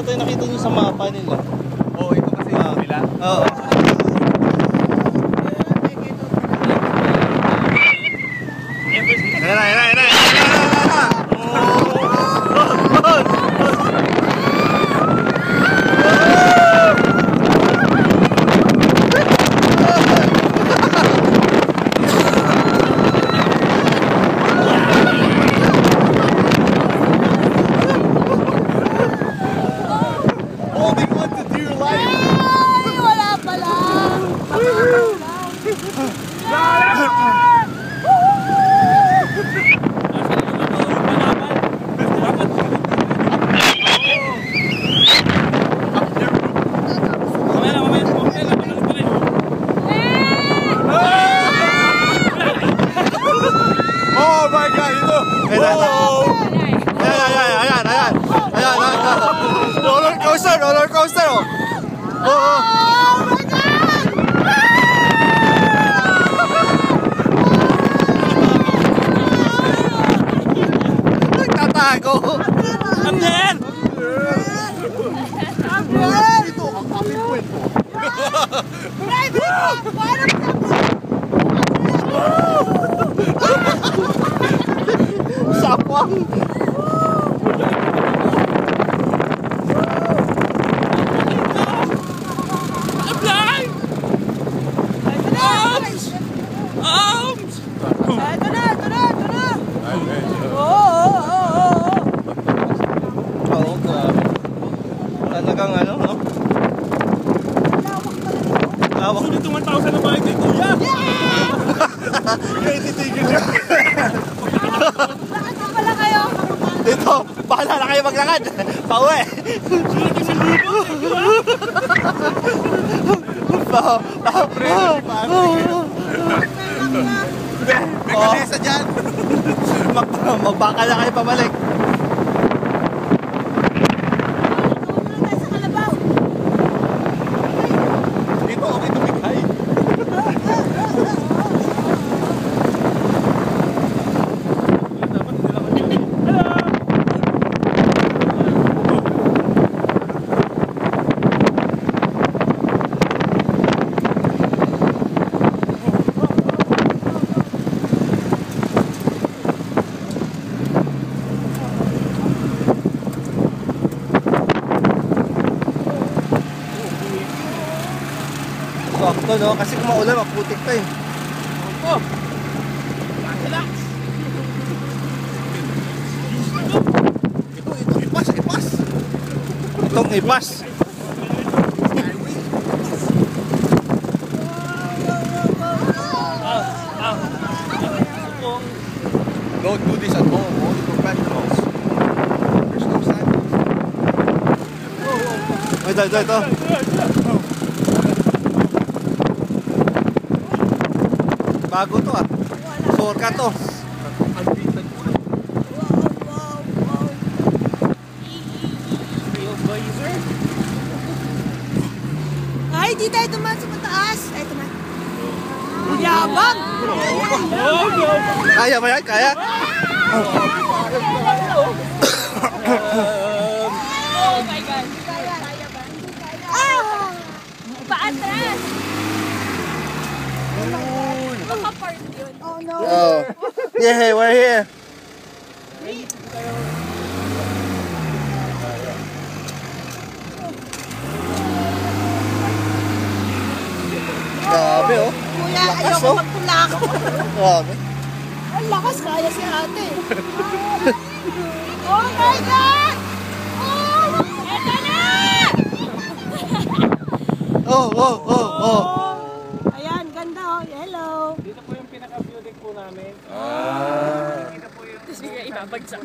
ito yung nakita nyo sa mapa nila. Oo, ito kasi yung nila. Oo. Roller coaster, oh. Oh, my God! Nagtatago. Amden! Amden! Ito, ang aming kwento. Sapwang! Talagang ano, no? Lawak nito 1,000 na balik kay Kuya! Kaya titigil niya! Lakad na pala kayo! Dito, bahala na kayo maglakad! Pauwi! May kanesa dyan! Magbaka na kayo pabalik! Sakto, no? Kasi kung maulan, maputik to eh. Oh! Relax! Ito, ipas! Itong ipas! Don't do this at home, only professionals. There's no sandals. Ito. Bago to ah. Sorka to. Ay, di tayo tumaan sa mataas. Ay, ito na. Yabang! Kaya ba yan? Kaya? Oh my God. Kaya ba? Ah! Paatras! Makapark yun. Oh no. Oh. Yeah, we're here. Grabe oh. Kuya, Lakas, ayoko oh. magtulak. Grabe. Ang lakas, kaya si ate. Oh my God! Oh! Eto na! Oh. Ayan, ganda oh. Hello. Dito po yung pinaka-view deck po namin. Ah. Dito po yung... Tapos bigla ibabagsak.